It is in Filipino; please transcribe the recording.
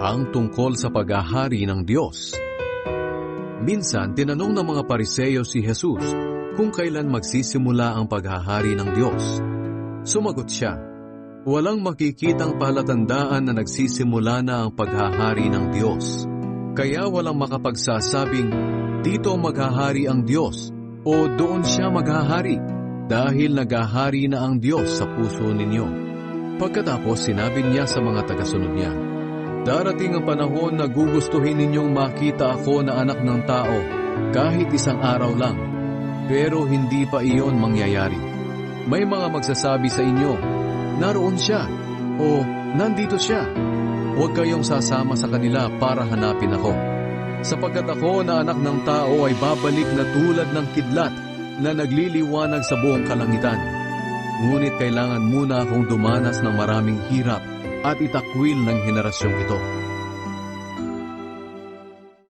ang tungkol sa paghahari ng Diyos. Minsan, tinanong ng mga Pariseo si Jesus kung kailan magsisimula ang paghahari ng Diyos. Sumagot siya, "Walang makikitang palatandaan na nagsisimula na ang paghahari ng Diyos. Kaya walang makapagsasabing, dito maghahari ang Diyos o doon siya maghahari, dahil naghahari na ang Diyos sa puso ninyo." Pagkatapos sinabi niya sa mga tagasunod niya, "Darating ang panahon na gugustuhin ninyong makita ako na anak ng tao kahit isang araw lang, pero hindi pa iyon mangyayari. May mga magsasabi sa inyo, naroon siya o nandito siya. Huwag kayong sasama sa kanila para hanapin ako. Sapagkat ako na anak ng tao ay babalik na tulad ng kidlat na nagliliwanag sa buong kalangitan. Ngunit kailangan muna akong dumanas ng maraming hirap at itakwil ng henerasyong ito."